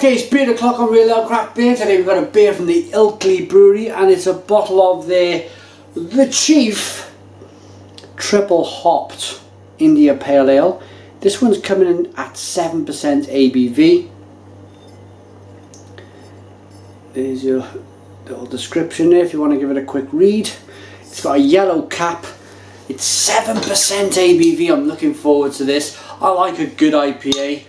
Okay, it's beer o'clock on Real Ale Craft Beer. Today we've got a beer from the Ilkley Brewery and it's a bottle of the Chief Triple Hopped India Pale Ale. This one's coming in at 7% ABV. There's your little description there if you want to give it a quick read. It's got a yellow cap. It's 7% ABV. I'm looking forward to this. I like a good IPA.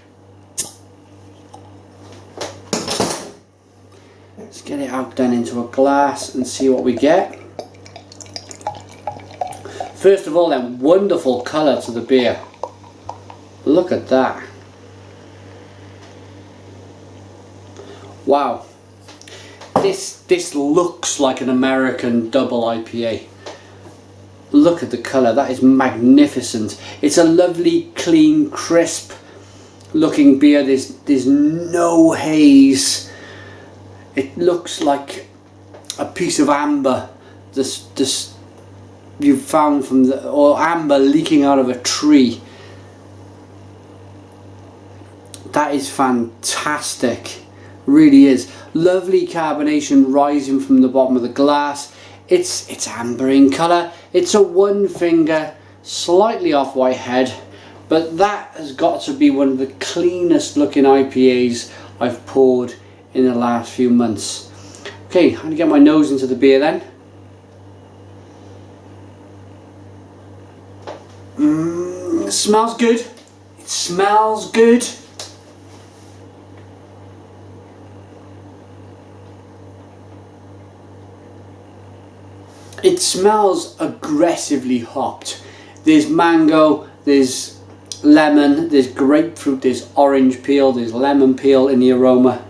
Let's get it out then into a glass and see what we get. First of all then, wonderful colour to the beer. Look at that. Wow. This looks like an American double IPA. Look at the colour, that is magnificent. It's a lovely, clean, crisp looking beer. There's no haze. It looks like a piece of amber this you've found from or amber leaking out of a tree. That is fantastic, really is. Lovely carbonation rising from the bottom of the glass. It's amber in colour. It's a one finger, slightly off white head, but that has got to be one of the cleanest looking IPAs I've poured in the last few months. Okay, I'm gonna get my nose into the beer then. It smells good. It smells good. It smells aggressively hopped. There's mango, there's lemon, there's grapefruit, there's orange peel, there's lemon peel in the aroma.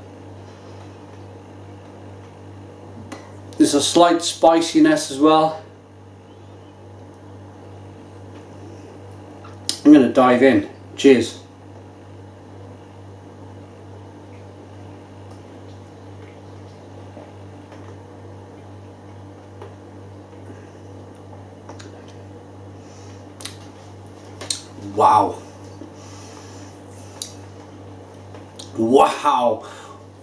There's a slight spiciness as well. I'm going to dive in. Cheers. Wow. Wow.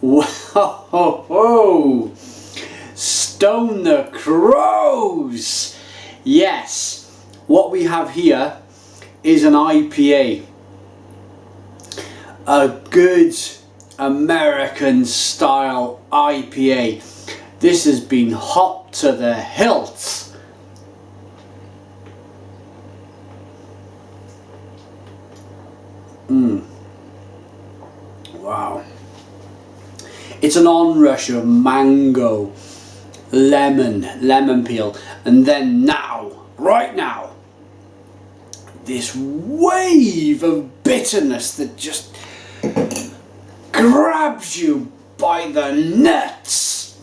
Wow. Stone the crows. Yes. What we have here is an IPA. A good American style IPA. This has been hopped to the hilt. Wow. It's an onrush of mango, lemon peel, and then now, right now, this wave of bitterness that just grabs you by the nuts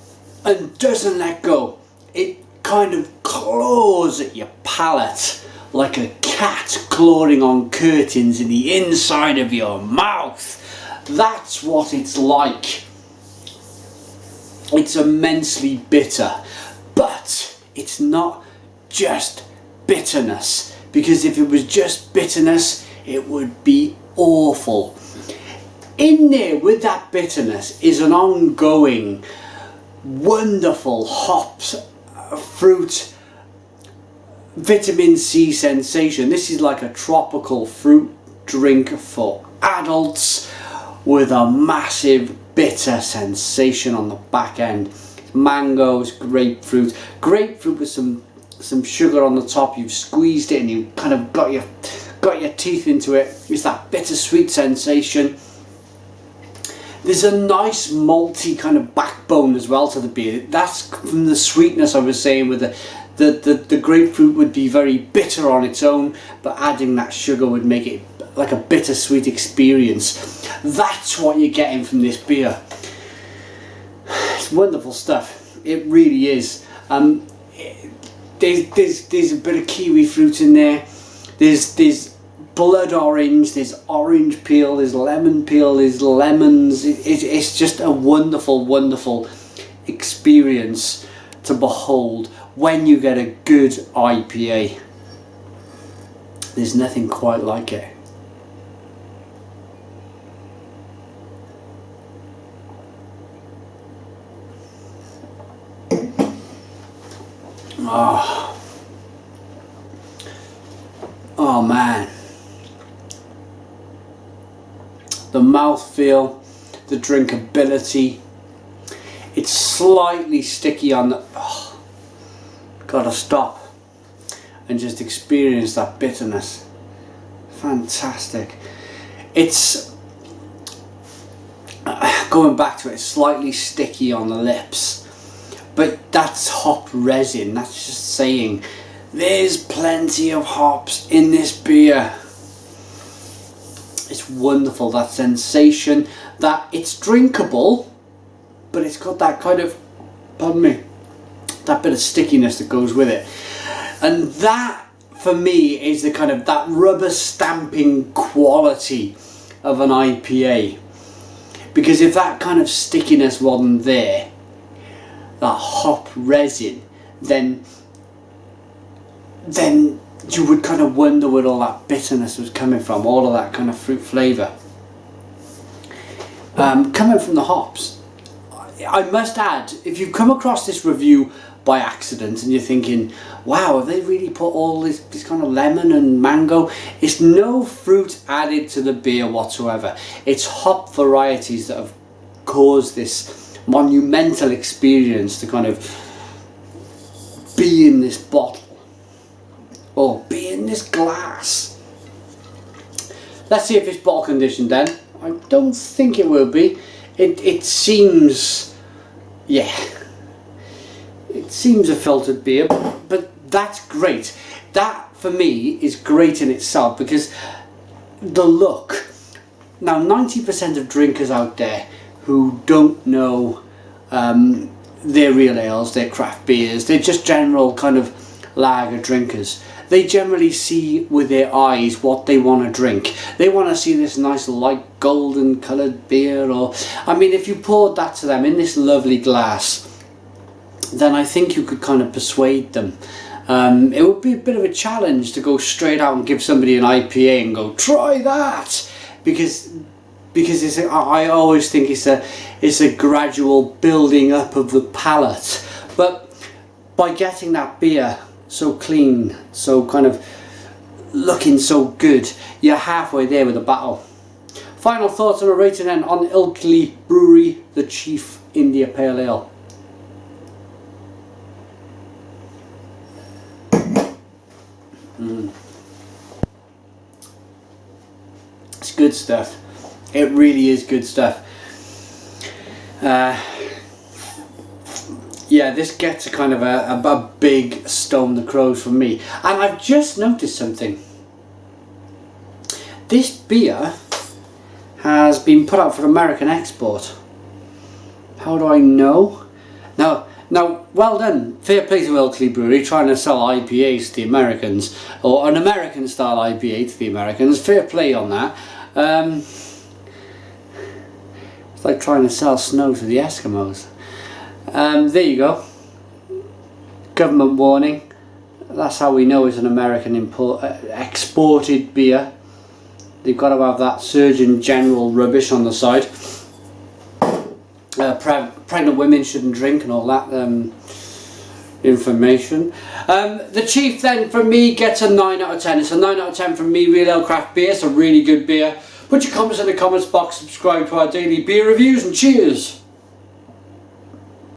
and doesn't let go. It kind of claws at your palate like a cat clawing on curtains in the inside of your mouth. That's what it's like. It's immensely bitter, but it's not just bitterness, because if it was just bitterness it would be awful. In there with that bitterness is an ongoing wonderful hops, fruit, vitamin C sensation. This is like a tropical fruit drink for adults with a massive bitter sensation on the back end. Mangoes, grapefruit with some sugar on the top. You've squeezed it and you kind of got your teeth into it. It's that bittersweet sensation. There's a nice malty kind of backbone as well to the beer. That's from the sweetness I was saying with the grapefruit would be very bitter on its own, but adding that sugar would make it like a bittersweet experience. That's what you're getting from this beer. It's wonderful stuff. It really is. There's a bit of kiwi fruit in there. There's blood orange. There's orange peel. There's lemon peel. There's lemons. It's just a wonderful experience to behold when you get a good IPA. There's nothing quite like it. Oh, oh man. The mouthfeel, the drinkability. It's slightly sticky on the... Oh, gotta stop and just experience that bitterness. Fantastic. It's... going back to it, slightly sticky on the lips. But that's hop resin. That's just saying there's plenty of hops in this beer. It's wonderful, that sensation that it's drinkable, but it's got that kind of, pardon me, that bit of stickiness that goes with it. And that, for me, is the kind of that rubber stamping quality of an IPA. Because if that kind of stickiness wasn't there, that hop resin, then you would kind of wonder where all that bitterness was coming from, all of that kind of fruit flavour. Coming from the hops. I must add, if you come across this review by accident and you're thinking, wow, have they really put all this kind of lemon and mango? It's no fruit added to the beer whatsoever. It's hop varieties that have caused this monumental experience to kind of be in this bottle. Or be in this glass. Let's see if it's bottle conditioned then. I don't think it will be. It seems, yeah, it seems a filtered beer, but that's great. That for me is great in itself because the look. Now 90% of drinkers out there who don't know their real ales, their craft beers, they're just general kind of lager drinkers. They generally see with their eyes what they want to drink. They want to see this nice light golden coloured beer, or I mean, if you poured that to them in this lovely glass, then I think you could kind of persuade them. It would be a bit of a challenge to go straight out and give somebody an IPA and go, try that, because it's I always think it's a gradual building up of the palate. But by getting that beer so clean, so kind of looking so good, you're halfway there with the battle. Final thoughts on a rating then on Ilkley Brewery, the Chief India Pale Ale. It's good stuff. It really is good stuff. Yeah, this gets a kind of a big stone the crows from me. And I've just noticed something. This beer has been put out for American export. How do I know? Now, well done. Fair play to Ilkley Brewery trying to sell IPAs to the Americans, or an American style IPA to the Americans. Fair play on that. It's like trying to sell snow to the Eskimos. There you go. Government warning. That's how we know it's an American exported beer. They've got to have that Surgeon General rubbish on the side. Pregnant women shouldn't drink and all that information. The Chief then from me gets a 9 out of 10. It's a 9 out of 10 from me. Real Ale Craft Beer. It's a really good beer. Put your comments in the comments box. Subscribe to our daily beer reviews and cheers.